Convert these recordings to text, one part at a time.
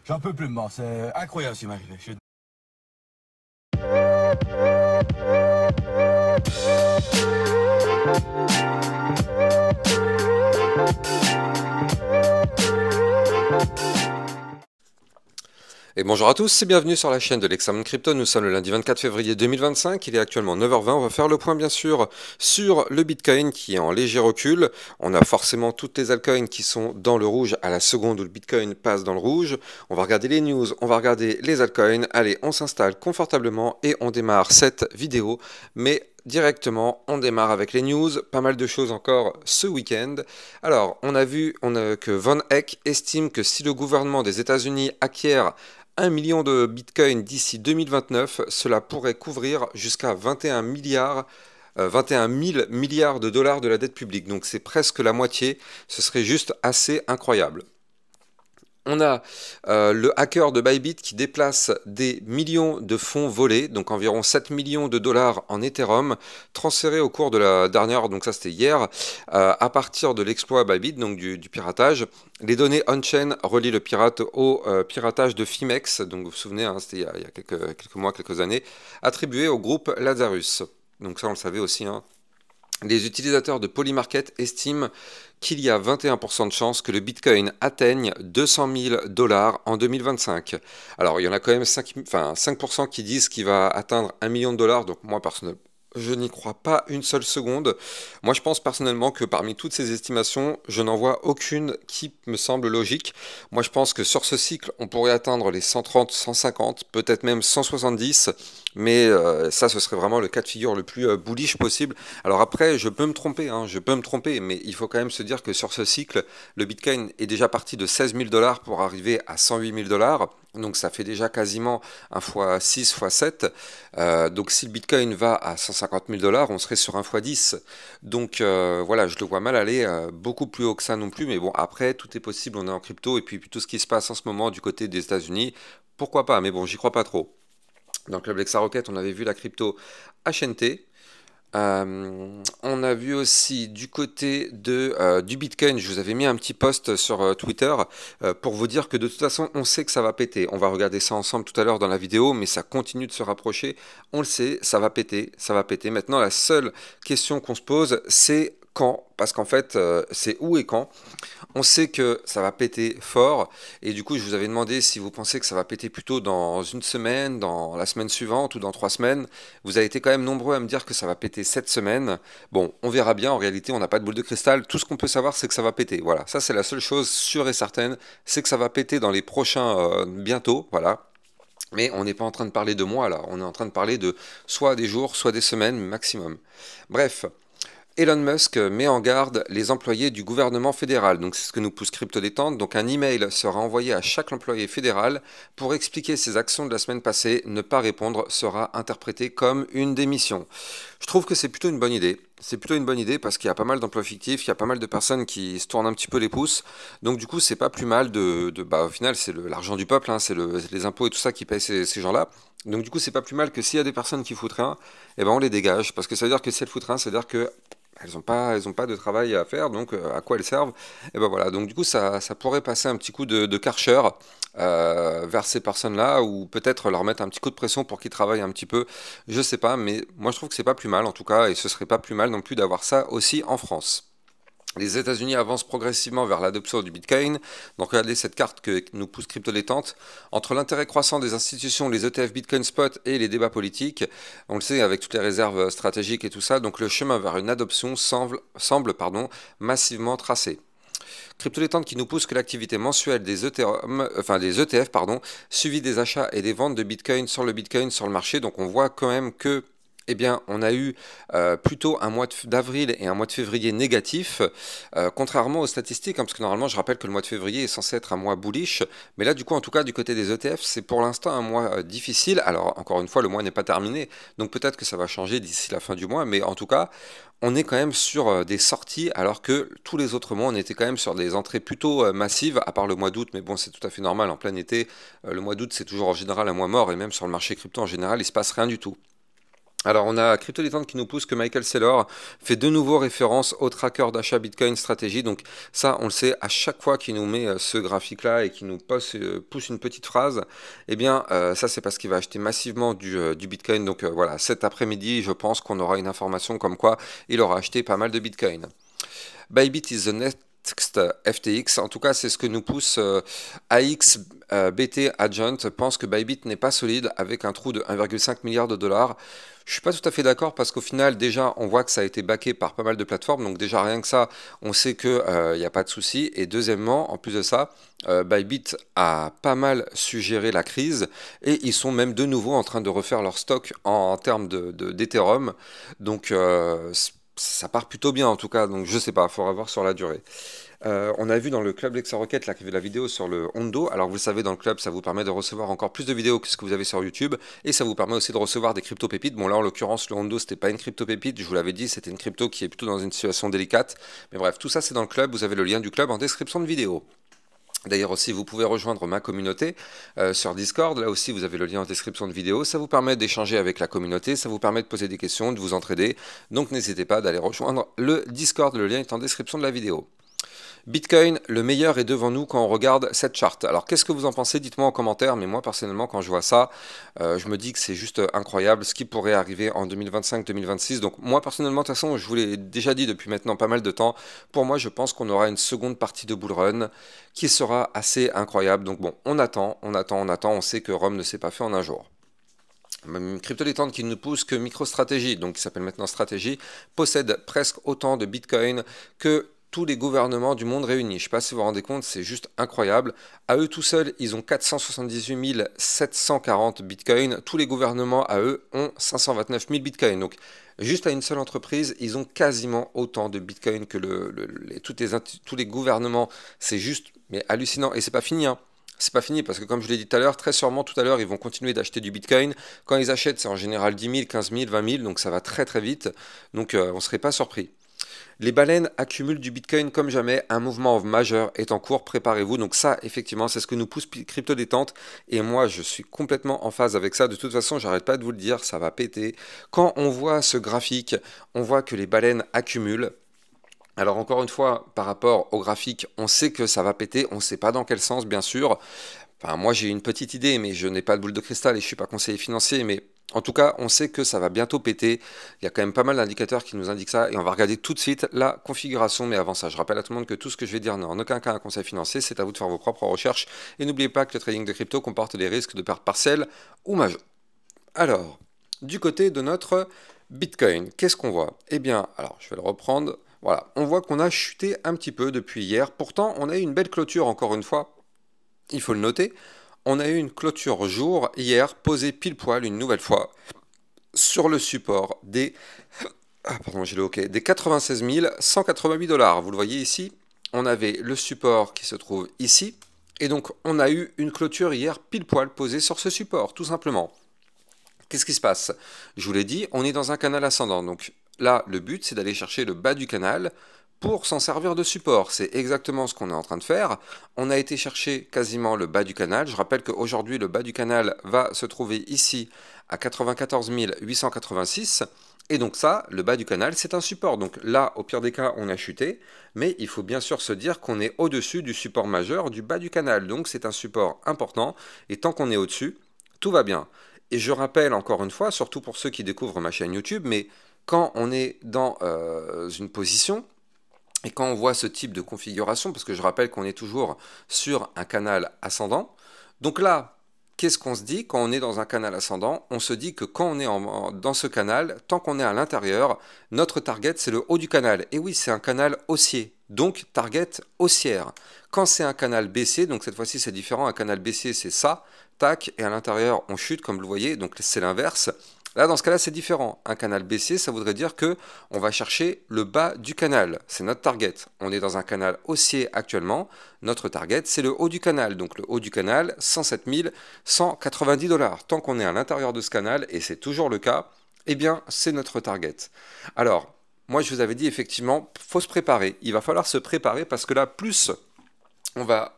J'en peux plus de moi, c'est incroyable ce qui m'est arrivé. Et bonjour à tous et bienvenue sur la chaîne de l'Examen Crypto. Nous sommes le lundi 24 février 2025, il est actuellement 9h20. On va faire le point bien sûr sur le Bitcoin qui est en léger recul. On a forcément toutes les altcoins qui sont dans le rouge à la seconde où le Bitcoin passe dans le rouge. On va regarder les news, on va regarder les altcoins. Allez, on s'installe confortablement et on démarre cette vidéo. Mais directement, on démarre avec les news, pas mal de choses encore ce week-end. Alors, on a vu que Von Eck estime que si le gouvernement des États-Unis acquiert 1 million de bitcoins d'ici 2029, cela pourrait couvrir jusqu'à 21 000 milliards de dollars de la dette publique. Donc c'est presque la moitié, ce serait juste assez incroyable. On a le hacker de Bybit qui déplace des millions de fonds volés, donc environ 7 millions de dollars en Ethereum, transférés au cours de la dernière, donc ça c'était hier, à partir de l'exploit Bybit, donc du piratage. Les données on-chain relient le pirate au piratage de Fimex, donc vous vous souvenez, hein, c'était il y a quelques mois, quelques années, attribué au groupe Lazarus. Donc ça on le savait aussi, hein. Les utilisateurs de Polymarket estiment qu'il y a 21% de chances que le Bitcoin atteigne 200 000 dollars en 2025. Alors, il y en a quand même 5% qui disent qu'il va atteindre 1 million de dollars. Donc, moi, personnellement, je n'y crois pas une seule seconde. Moi, je pense personnellement que parmi toutes ces estimations, je n'en vois aucune qui me semble logique. Moi, je pense que sur ce cycle, on pourrait atteindre les 130, 150, peut-être même 170. Mais ça, ce serait vraiment le cas de figure le plus bullish possible. Alors après, je peux me tromper, hein, mais il faut quand même se dire que sur ce cycle, le Bitcoin est déjà parti de 16 000 dollars pour arriver à 108 000 dollars. Donc ça fait déjà quasiment 1 fois 6 fois 7. Donc si le Bitcoin va à 150 000 dollars, on serait sur 1 fois 10. Donc voilà, je le vois mal aller beaucoup plus haut que ça non plus. Mais bon, après, tout est possible, on est en crypto. Et puis tout ce qui se passe en ce moment du côté des États-Unis, pourquoi pas? Mais bon, j'y crois pas trop. Dans le club Lexarocket, on avait vu la crypto HNT. On a vu aussi du côté du Bitcoin, je vous avais mis un petit post sur Twitter pour vous dire que de toute façon, on sait que ça va péter. On va regarder ça ensemble tout à l'heure dans la vidéo, mais ça continue de se rapprocher. On le sait, ça va péter, ça va péter. Maintenant, la seule question qu'on se pose, c'est quand, parce qu'en fait, c'est où et quand. On sait que ça va péter fort, et du coup, je vous avais demandé si vous pensez que ça va péter plutôt dans une semaine, dans la semaine suivante ou dans 3 semaines. Vous avez été quand même nombreux à me dire que ça va péter cette semaine. Bon, on verra bien. En réalité, on n'a pas de boule de cristal. Tout ce qu'on peut savoir, c'est que ça va péter. Voilà, ça c'est la seule chose sûre et certaine, c'est que ça va péter dans les prochains bientôt. Voilà. Mais on n'est pas en train de parler de mois là, on est en train de parler de soit des jours, soit des semaines maximum. Bref. Elon Musk met en garde les employés du gouvernement fédéral. Donc c'est ce que nous pousse Crypto Détente. Donc un email sera envoyé à chaque employé fédéral pour expliquer ses actions de la semaine passée. Ne pas répondre sera interprété comme une démission. Je trouve que c'est plutôt une bonne idée. C'est plutôt une bonne idée parce qu'il y a pas mal d'emplois fictifs, il y a pas mal de personnes qui se tournent un petit peu les pouces. Donc du coup, c'est pas plus mal au final, c'est l'argent du peuple, hein, c'est les impôts et tout ça qui payent ces gens-là. Donc du coup, c'est pas plus mal que s'il y a des personnes qui foutent rien, eh ben on les dégage. Parce que ça veut dire que si elles foutent rien, ça veut dire que elles ont pas de travail à faire, donc à quoi elles servent? Et ben voilà, donc du coup ça pourrait passer un petit coup de Karcher vers ces personnes-là, ou peut-être leur mettre un petit coup de pression pour qu'ils travaillent un petit peu, je sais pas, mais moi je trouve que c'est pas plus mal en tout cas, et ce serait pas plus mal non plus d'avoir ça aussi en France. Les États-Unis avancent progressivement vers l'adoption du Bitcoin. Donc regardez cette carte que nous pousse Crypto Détente. Entre l'intérêt croissant des institutions, les ETF Bitcoin Spot et les débats politiques, on le sait avec toutes les réserves stratégiques et tout ça, donc le chemin vers une adoption semble massivement tracé. Crypto Détente qui nous pousse que l'activité mensuelle des ETF, suivi des achats et des ventes de Bitcoin sur le marché. Donc on voit quand même que eh bien, on a eu plutôt un mois d'avril et un mois de février négatif, contrairement aux statistiques, hein, parce que normalement, je rappelle que le mois de février est censé être un mois bullish, mais là, du coup, en tout cas, du côté des ETF, c'est pour l'instant un mois difficile. Alors, encore une fois, le mois n'est pas terminé, donc peut-être que ça va changer d'ici la fin du mois, mais en tout cas, on est quand même sur des sorties, alors que tous les autres mois, on était quand même sur des entrées plutôt massives, à part le mois d'août, mais bon, c'est tout à fait normal, en plein été, le mois d'août, c'est toujours en général un mois mort, et même sur le marché crypto, en général, il se passe rien du tout. Alors, on a Crypto Dilettante qui nous pousse que Michael Saylor fait de nouveau référence au tracker d'achat Bitcoin stratégie. Donc ça, on le sait, à chaque fois qu'il nous met ce graphique-là et qu'il nous pousse une petite phrase, eh bien, ça, c'est parce qu'il va acheter massivement du Bitcoin. Donc voilà, cet après-midi, je pense qu'on aura une information comme quoi il aura acheté pas mal de Bitcoin. Bybit is the next FTX. En tout cas, c'est ce que nous pousse AX BT Agent. Pense que Bybit n'est pas solide avec un trou de 1,5 milliard de dollars. Je suis pas tout à fait d'accord parce qu'au final, déjà, on voit que ça a été backé par pas mal de plateformes. Donc déjà, rien que ça, on sait qu'il n'y a pas de souci. Et deuxièmement, en plus de ça, Bybit a pas mal suggéré la crise et ils sont même de nouveau en train de refaire leur stock en termes d'Ethereum. Donc ça part plutôt bien en tout cas, donc je sais pas, il faudra voir sur la durée. On a vu dans le club Lexa Rocket la vidéo sur le Hondo. Alors vous le savez, dans le club, ça vous permet de recevoir encore plus de vidéos que ce que vous avez sur YouTube et ça vous permet aussi de recevoir des crypto pépites. Bon là en l'occurrence le Hondo c'était pas une crypto pépite, je vous l'avais dit, c'était une crypto qui est plutôt dans une situation délicate. Mais bref, tout ça c'est dans le club, vous avez le lien du club en description de vidéo. D'ailleurs aussi, vous pouvez rejoindre ma communauté sur Discord. Là aussi, vous avez le lien en description de vidéo. Ça vous permet d'échanger avec la communauté, ça vous permet de poser des questions, de vous entraider. Donc n'hésitez pas d'aller rejoindre le Discord. Le lien est en description de la vidéo. Bitcoin, le meilleur est devant nous quand on regarde cette charte. Alors qu'est-ce que vous en pensez? Dites-moi en commentaire, mais moi personnellement quand je vois ça, je me dis que c'est juste incroyable ce qui pourrait arriver en 2025-2026. Donc moi personnellement, de toute façon, je vous l'ai déjà dit depuis maintenant pas mal de temps, pour moi je pense qu'on aura une seconde partie de bull run qui sera assez incroyable. Donc bon, on attend, on sait que Rome ne s'est pas fait en un jour. Crypto Dilettante qui nous pousse que MicroStrategy, donc qui s'appelle maintenant Stratégie, possède presque autant de Bitcoin que tous les gouvernements du monde réunis. Je ne sais pas si vous vous rendez compte, c'est juste incroyable. À eux tout seuls, ils ont 478 740 bitcoins. Tous les gouvernements, à eux, ont 529 000 bitcoins. Donc, juste à une seule entreprise, ils ont quasiment autant de bitcoins que tous les gouvernements. C'est juste, mais hallucinant. Et c'est pas fini, hein. C'est pas fini parce que comme je l'ai dit tout à l'heure, très sûrement tout à l'heure ils vont continuer d'acheter du Bitcoin. Quand ils achètent, c'est en général 10 000, 15 000, 20 000, donc ça va très très vite. Donc on ne serait pas surpris. Les baleines accumulent du Bitcoin comme jamais. Un mouvement majeur est en cours. Préparez-vous. Donc ça, effectivement, c'est ce que nous pousse Crypto Détente. Et moi, je suis complètement en phase avec ça. De toute façon, j'arrête pas de vous le dire, ça va péter. Quand on voit ce graphique, on voit que les baleines accumulent. Alors encore une fois, par rapport au graphique, on sait que ça va péter. On ne sait pas dans quel sens, bien sûr. Enfin, moi, j'ai une petite idée, mais je n'ai pas de boule de cristal et je ne suis pas conseiller financier. Mais en tout cas, on sait que ça va bientôt péter. Il y a quand même pas mal d'indicateurs qui nous indiquent ça. Et on va regarder tout de suite la configuration. Mais avant ça, je rappelle à tout le monde que tout ce que je vais dire n'est en aucun cas un conseil financier. C'est à vous de faire vos propres recherches. Et n'oubliez pas que le trading de crypto comporte des risques de perte partielle ou majeure. Alors, du côté de notre Bitcoin, qu'est-ce qu'on voit? Eh bien, alors, je vais le reprendre. Voilà, on voit qu'on a chuté un petit peu depuis hier. Pourtant, on a eu une belle clôture, encore une fois. Il faut le noter. On a eu une clôture jour hier, posée pile poil une nouvelle fois sur le support des, des 96 188 dollars. Vous le voyez ici, on avait le support qui se trouve ici. Et donc, on a eu une clôture hier pile poil posée sur ce support, tout simplement. Qu'est-ce qui se passe? Je vous l'ai dit, on est dans un canal ascendant. Donc là, le but, c'est d'aller chercher le bas du canal pour s'en servir de support. C'est exactement ce qu'on est en train de faire. On a été chercher quasiment le bas du canal. Je rappelle qu'aujourd'hui, le bas du canal va se trouver ici à 94 886. Et donc ça, le bas du canal, c'est un support. Donc là, au pire des cas, on a chuté. Mais il faut bien sûr se dire qu'on est au-dessus du support majeur du bas du canal. Donc c'est un support important. Et tant qu'on est au-dessus, tout va bien. Et je rappelle encore une fois, surtout pour ceux qui découvrent ma chaîne YouTube, mais quand on est dans une position, et quand on voit ce type de configuration, parce que je rappelle qu'on est toujours sur un canal ascendant, donc là, qu'est-ce qu'on se dit quand on est dans un canal ascendant? On se dit que quand on est dans ce canal, tant qu'on est à l'intérieur, notre target c'est le haut du canal. Et oui, c'est un canal haussier, donc target haussière. Quand c'est un canal baissier, donc cette fois-ci c'est différent, un canal baissier c'est ça, tac, et à l'intérieur on chute comme vous le voyez, donc c'est l'inverse. Là, dans ce cas-là, c'est différent. Un canal baissier, ça voudrait dire que on va chercher le bas du canal. C'est notre target. On est dans un canal haussier actuellement. Notre target, c'est le haut du canal. Donc le haut du canal, 107 190 dollars. Tant qu'on est à l'intérieur de ce canal, et c'est toujours le cas, eh bien, c'est notre target. Alors, moi, je vous avais dit, effectivement, faut se préparer. Il va falloir se préparer parce que là, plus on va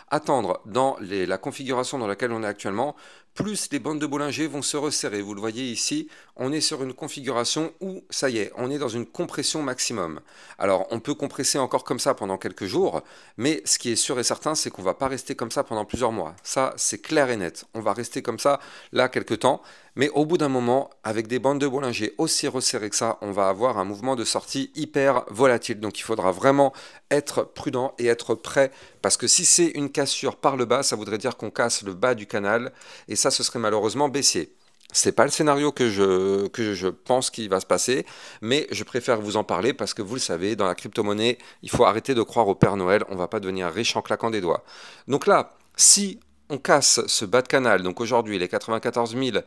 attendre dans la configuration dans laquelle on est actuellement, plus les bandes de Bollinger vont se resserrer. Vous le voyez ici, on est sur une configuration où, ça y est, on est dans une compression maximum. Alors, on peut compresser encore comme ça pendant quelques jours, mais ce qui est sûr et certain, c'est qu'on ne va pas rester comme ça pendant plusieurs mois. Ça, c'est clair et net. On va rester comme ça, là, quelques temps, mais au bout d'un moment, avec des bandes de Bollinger aussi resserrées que ça, on va avoir un mouvement de sortie hyper volatile. Donc, il faudra vraiment être prudent et être prêt, parce que si c'est une cassure par le bas, ça voudrait dire qu'on casse le bas du canal, et ça, ce serait malheureusement baissier. C'est pas le scénario que je pense qu'il va se passer, mais je préfère vous en parler parce que vous le savez, dans la crypto-monnaie, il faut arrêter de croire au Père Noël, on va pas devenir riche en claquant des doigts. Donc là, si on casse ce bas de canal, donc aujourd'hui les 94 000,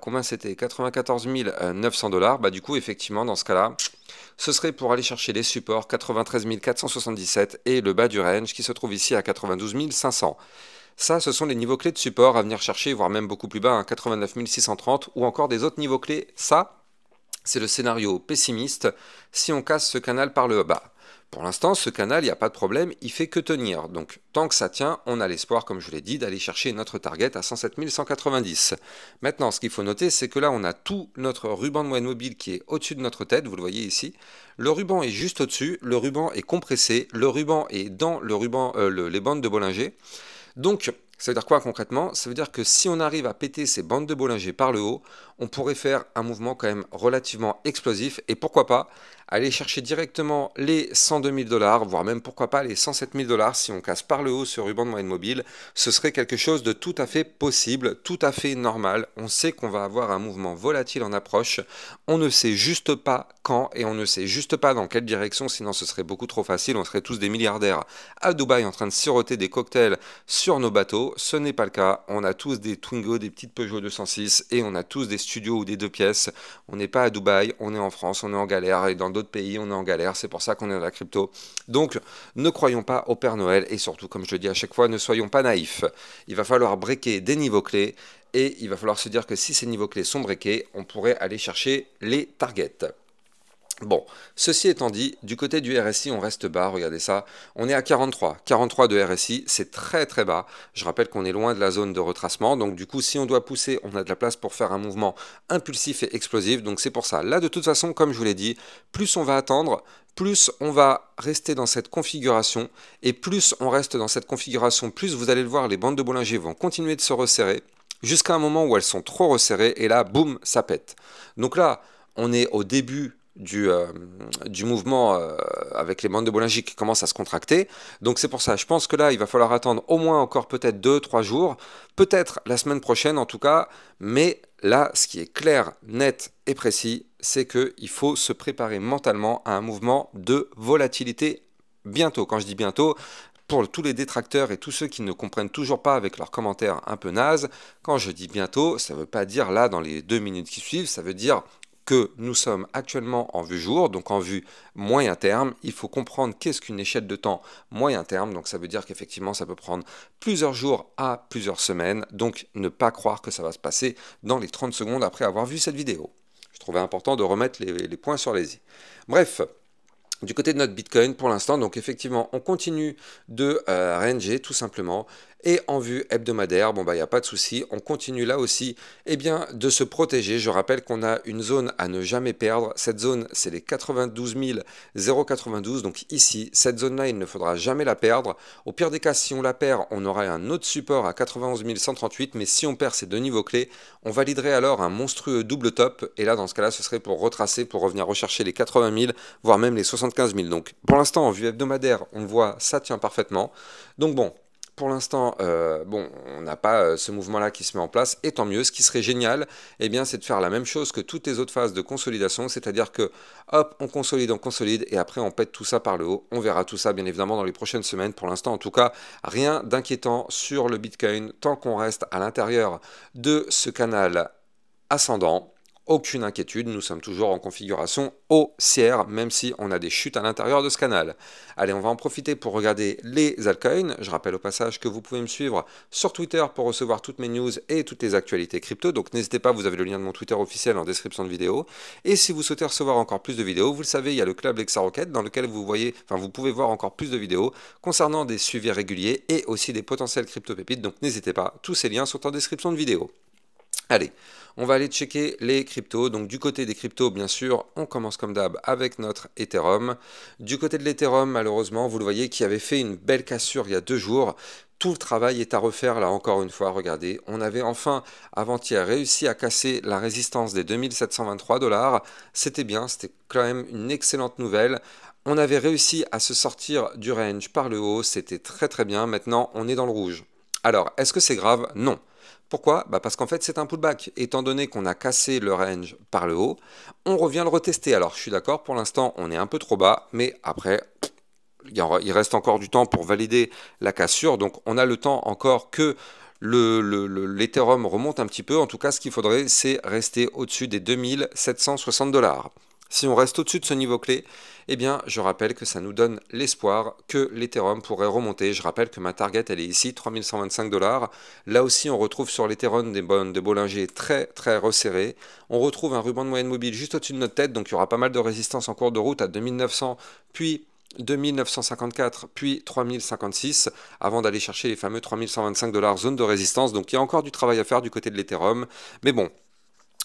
combien c'était 94 900 $, bah du coup effectivement dans ce cas-là, ce serait pour aller chercher les supports 93 477 et le bas du range qui se trouve ici à 92 500. Ça, ce sont les niveaux clés de support à venir chercher, voire même beaucoup plus bas, hein, 89 630 ou encore des autres niveaux clés. Ça, c'est le scénario pessimiste si on casse ce canal par le bas. Pour l'instant, ce canal, il n'y a pas de problème, il fait que tenir. Donc, tant que ça tient, on a l'espoir, comme je l'ai dit, d'aller chercher notre target à 107 190. Maintenant, ce qu'il faut noter, c'est que là, on a tout notre ruban de moyenne mobile qui est au-dessus de notre tête, vous le voyez ici. Le ruban est juste au-dessus, le ruban est compressé, le ruban est dans le ruban, les bandes de Bollinger. Donc, ça veut dire quoi concrètement? Ça veut dire que si on arrive à péter ces bandes de Bollinger par le haut, on pourrait faire un mouvement quand même relativement explosif et pourquoi pas aller chercher directement les 102 000 $, voire même pourquoi pas les 107 000 $ si on casse par le haut ce ruban de moyenne mobile. Ce serait quelque chose de tout à fait possible, tout à fait normal. On sait qu'on va avoir un mouvement volatile en approche. On ne sait juste pas quand et on ne sait juste pas dans quelle direction, sinon ce serait beaucoup trop facile. On serait tous des milliardaires à Dubaï en train de siroter des cocktails sur nos bateaux. Ce n'est pas le cas. On a tous des Twingo, des petites Peugeot 206 et on a tous des studios ou des 2 pièces. On n'est pas à Dubaï, on est en France, on est en galère et dans d'autres pays on est en galère. C'est pour ça qu'on est dans la crypto. Donc ne croyons pas au Père Noël et surtout, comme je le dis à chaque fois, ne soyons pas naïfs. Il va falloir breaker des niveaux clés et il va falloir se dire que si ces niveaux clés sont breakés, on pourrait aller chercher les targets. Bon, ceci étant dit, du côté du RSI, on reste bas, regardez ça, on est à 43, 43 de RSI, c'est très très bas, je rappelle qu'on est loin de la zone de retracement, donc du coup, si on doit pousser, on a de la place pour faire un mouvement impulsif et explosif, donc c'est pour ça. Là, de toute façon, comme je vous l'ai dit, plus on va attendre, plus on va rester dans cette configuration, et plus on reste dans cette configuration, plus vous allez le voir, les bandes de Bollinger vont continuer de se resserrer, jusqu'à un moment où elles sont trop resserrées, et là, boum, ça pète. Donc là, on est au début du mouvement avec les bandes de Bollinger qui commencent à se contracter. Donc c'est pour ça, je pense que là, il va falloir attendre au moins encore peut-être 2-3 jours, peut-être la semaine prochaine en tout cas, mais là, ce qui est clair, net et précis, c'est qu'il faut se préparer mentalement à un mouvement de volatilité bientôt. Quand je dis bientôt, pour tous les détracteurs et tous ceux qui ne comprennent toujours pas avec leurs commentaires un peu nazes, quand je dis bientôt, ça ne veut pas dire là dans les 2 minutes qui suivent, ça veut dire que nous sommes actuellement en vue jour, donc en vue moyen terme. Il faut comprendre qu'est-ce qu'une échelle de temps moyen terme, donc ça veut dire qu'effectivement ça peut prendre plusieurs jours à plusieurs semaines, donc ne pas croire que ça va se passer dans les 30 secondes après avoir vu cette vidéo. Je trouvais important de remettre les points sur les i. Bref. Du côté de notre Bitcoin, pour l'instant, donc effectivement, on continue de ranger tout simplement. Et en vue hebdomadaire, bon bah il n'y a pas de souci, on continue là aussi de se protéger. Je rappelle qu'on a une zone à ne jamais perdre. Cette zone, c'est les 92 092. Donc ici, cette zone-là, il ne faudra jamais la perdre. Au pire des cas, si on la perd, on aura un autre support à 91 138. Mais si on perd ces deux niveaux clés, on validerait alors un monstrueux double top. Et là, dans ce cas-là, ce serait pour retracer, pour revenir rechercher les 80 000, voire même les 75 000. Donc pour l'instant, en vue hebdomadaire, on voit, ça tient parfaitement. Donc bon. Pour l'instant, on n'a pas ce mouvement-là qui se met en place, et tant mieux. Ce qui serait génial, c'est de faire la même chose que toutes les autres phases de consolidation, c'est-à-dire que, hop, on consolide, et après on pète tout ça par le haut. On verra tout ça, bien évidemment, dans les prochaines semaines. Pour l'instant, en tout cas, rien d'inquiétant sur le Bitcoin, tant qu'on reste à l'intérieur de ce canal ascendant. Aucune inquiétude, nous sommes toujours en configuration haussière, même si on a des chutes à l'intérieur de ce canal. Allez, on va en profiter pour regarder les altcoins. Je rappelle au passage que vous pouvez me suivre sur Twitter pour recevoir toutes mes news et toutes les actualités crypto. Donc n'hésitez pas, vous avez le lien de mon Twitter officiel en description de vidéo. Et si vous souhaitez recevoir encore plus de vidéos, vous le savez, il y a le club Lexarocket dans lequel vous pouvez voir encore plus de vidéos concernant des suivis réguliers et aussi des potentiels crypto pépites. Donc n'hésitez pas, tous ces liens sont en description de vidéo. Allez, on va aller checker les cryptos. Donc du côté des cryptos, bien sûr, on commence comme d'hab avec notre Ethereum. Du côté de l'Ethereum, malheureusement, vous le voyez, qui avait fait une belle cassure il y a 2 jours. Tout le travail est à refaire là encore une fois, regardez. On avait enfin, avant-hier, réussi à casser la résistance des 2723 $. C'était bien, c'était quand même une excellente nouvelle. On avait réussi à se sortir du range par le haut, c'était très très bien. Maintenant, on est dans le rouge. Alors, est-ce que c'est grave? Non. Pourquoi? Parce qu'en fait c'est un pullback. Étant donné qu'on a cassé le range par le haut, on revient le retester. Alors je suis d'accord, pour l'instant on est un peu trop bas, mais après il reste encore du temps pour valider la cassure. Donc on a le temps encore que l'Ethereum remonte un petit peu. En tout cas, ce qu'il faudrait, c'est rester au-dessus des 2760 $. Si on reste au-dessus de ce niveau clé, eh bien, je rappelle que ça nous donne l'espoir que l'Ethereum pourrait remonter. Je rappelle que ma target, elle est ici, 3125 $. Là aussi, on retrouve sur l'Ethereum des Bollinger très, très resserrés. On retrouve un ruban de moyenne mobile juste au-dessus de notre tête. Donc, il y aura pas mal de résistance en cours de route à 2900, puis 2954 puis 3056 avant d'aller chercher les fameux 3125 $ zone de résistance. Donc il y a encore du travail à faire du côté de l'Ethereum, mais bon,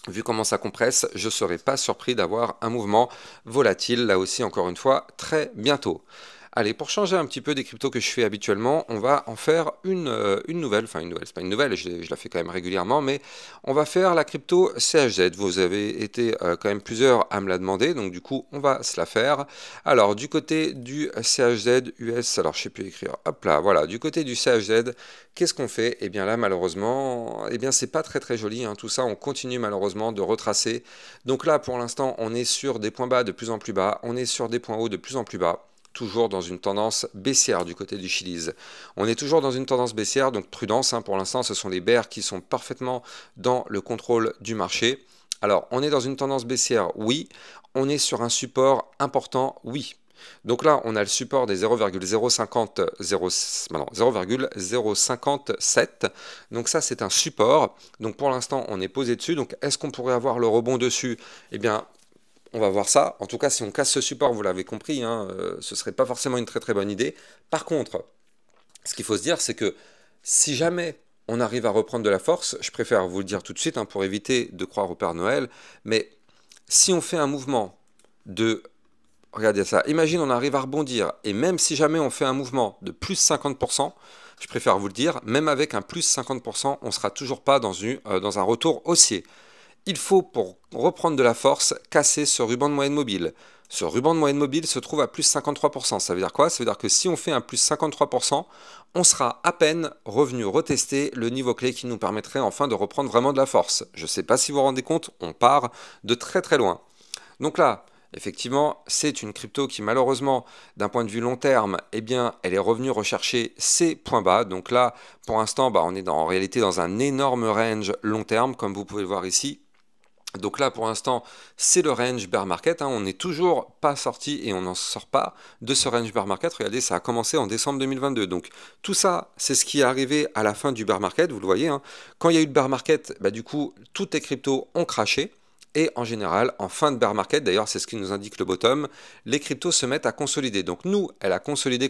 vu comment ça compresse, je ne serais pas surpris d'avoir un mouvement volatile là aussi encore une fois très bientôt. Allez, pour changer un petit peu des cryptos que je fais habituellement, on va en faire une nouvelle, enfin une nouvelle, c'est pas une nouvelle, je la fais quand même régulièrement, mais on va faire la crypto CHZ. Vous avez été quand même plusieurs à me la demander, donc du coup on va se la faire. Alors du côté du CHZ US, alors je sais plus écrire, hop là, voilà, du côté du CHZ, qu'est-ce qu'on fait? Eh bien là malheureusement, eh bien c'est pas très très joli, hein, tout ça, on continue malheureusement de retracer. Donc là pour l'instant on est sur des points bas de plus en plus bas, on est sur des points hauts de plus en plus bas. Toujours dans une tendance baissière du côté du Chiliz. On est toujours dans une tendance baissière, donc prudence, hein, pour l'instant ce sont les bears qui sont parfaitement dans le contrôle du marché. Alors on est dans une tendance baissière, oui. On est sur un support important, oui. Donc là, on a le support des 0,057. Donc ça, c'est un support. Donc pour l'instant, on est posé dessus. Donc est-ce qu'on pourrait avoir le rebond dessus? Eh bien, on va voir ça. En tout cas, si on casse ce support, vous l'avez compris, hein, ce ne serait pas forcément une très très bonne idée. Par contre, ce qu'il faut se dire, c'est que si jamais on arrive à reprendre de la force, je préfère vous le dire tout de suite, hein, pour éviter de croire au Père Noël, mais si on fait un mouvement de... Regardez ça, imagine on arrive à rebondir, et même si jamais on fait un mouvement de plus 50%, je préfère vous le dire, même avec un plus 50%, on ne sera toujours pas dans un retour haussier. Il faut, pour reprendre de la force, casser ce ruban de moyenne mobile. Ce ruban de moyenne mobile se trouve à plus 53%. Ça veut dire quoi? Ça veut dire que si on fait un plus 53%, on sera à peine revenu retester le niveau clé qui nous permettrait enfin de reprendre vraiment de la force. Je ne sais pas si vous vous rendez compte, on part de très très loin. Donc là, effectivement, c'est une crypto qui malheureusement, d'un point de vue long terme, eh bien, elle est revenue rechercher ses points bas. Donc là, pour l'instant, on est en réalité dans un énorme range long terme, comme vous pouvez le voir ici. Donc là, pour l'instant, c'est le range bear market, hein. On n'est toujours pas sorti et on n'en sort pas de ce range bear market. Regardez, ça a commencé en décembre 2022. Donc tout ça, c'est ce qui est arrivé à la fin du bear market, vous le voyez, hein. Quand il y a eu le bear market, du coup, toutes les cryptos ont craché. Et en général, en fin de bear market, d'ailleurs c'est ce qui nous indique le bottom, les cryptos se mettent à consolider. Donc nous, elle a consolidé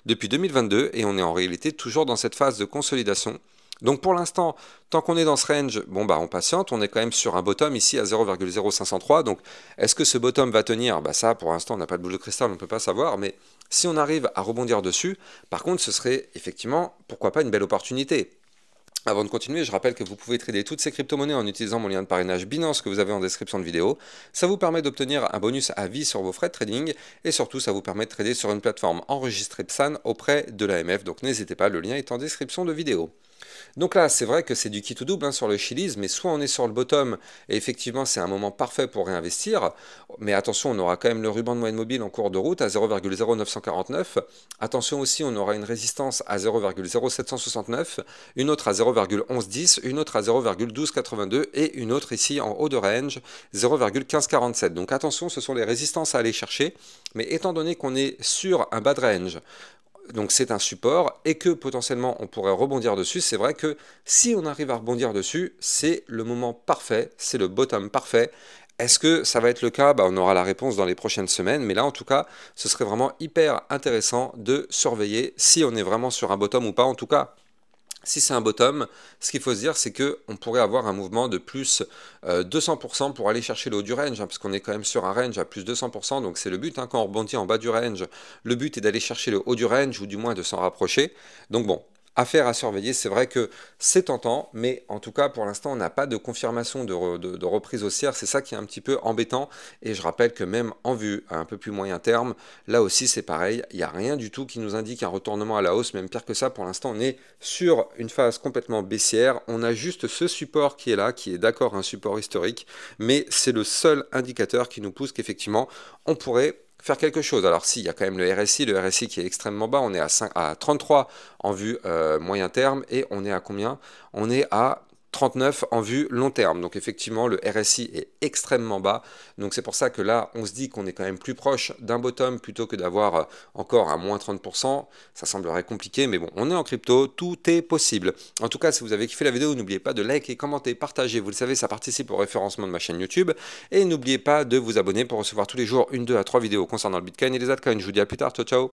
depuis 2022 et on est en réalité toujours dans cette phase de consolidation. Donc pour l'instant, tant qu'on est dans ce range, on patiente, on est quand même sur un bottom ici à 0,0503. Donc est-ce que ce bottom va tenir? Ça, pour l'instant, on n'a pas de boule de cristal, on ne peut pas savoir. Mais si on arrive à rebondir dessus, par contre, ce serait effectivement, pourquoi pas, une belle opportunité. Avant de continuer, je rappelle que vous pouvez trader toutes ces crypto-monnaies en utilisant mon lien de parrainage Binance que vous avez en description de vidéo. Ça vous permet d'obtenir un bonus à vie sur vos frais de trading et surtout ça vous permet de trader sur une plateforme enregistrée PSAN auprès de l'AMF. Donc n'hésitez pas, le lien est en description de vidéo. Donc là, c'est vrai que c'est du qui tout double, hein, sur le Chiliz, mais soit on est sur le bottom, et effectivement c'est un moment parfait pour réinvestir, mais attention, on aura quand même le ruban de moyenne mobile en cours de route à 0,0949, attention aussi, on aura une résistance à 0,0769, une autre à 0,1110, une autre à 0,1282, et une autre ici en haut de range, 0,1547. Donc attention, ce sont les résistances à aller chercher, mais étant donné qu'on est sur un bas de range, donc c'est un support et que potentiellement on pourrait rebondir dessus, c'est vrai que si on arrive à rebondir dessus, c'est le moment parfait, c'est le bottom parfait. Est-ce que ça va être le cas? On aura la réponse dans les prochaines semaines, mais là en tout cas, ce serait vraiment hyper intéressant de surveiller si on est vraiment sur un bottom ou pas. En tout cas, Si c'est un bottom, ce qu'il faut se dire, c'est qu'on pourrait avoir un mouvement de plus 200% pour aller chercher le haut du range, parce qu'on est quand même sur un range à plus 200%, donc c'est le but, quand on rebondit en bas du range, le but est d'aller chercher le haut du range, ou du moins de s'en rapprocher. Donc bon, affaire à surveiller, c'est vrai que c'est tentant, mais en tout cas pour l'instant on n'a pas de confirmation de reprise haussière, c'est ça qui est un petit peu embêtant, et je rappelle que même en vue à un peu plus moyen terme, là aussi c'est pareil, il n'y a rien du tout qui nous indique un retournement à la hausse, même pire que ça, pour l'instant on est sur une phase complètement baissière, on a juste ce support qui est là, qui est d'accord un support historique, mais c'est le seul indicateur qui nous pousse qu'effectivement on pourrait faire quelque chose. Alors si, il y a quand même le RSI qui est extrêmement bas, on est à 33 en vue moyen terme, et on est à combien? On est à 39 en vue long terme. Donc effectivement, le RSI est extrêmement bas. Donc c'est pour ça que là, on se dit qu'on est quand même plus proche d'un bottom plutôt que d'avoir encore un moins 30%. Ça semblerait compliqué, mais bon, on est en crypto, tout est possible. En tout cas, si vous avez kiffé la vidéo, n'oubliez pas de liker, commenter, partager. Vous le savez, ça participe au référencement de ma chaîne YouTube. Et n'oubliez pas de vous abonner pour recevoir tous les jours une, 2 à 3 vidéos concernant le Bitcoin et les altcoins. Je vous dis à plus tard, ciao ciao.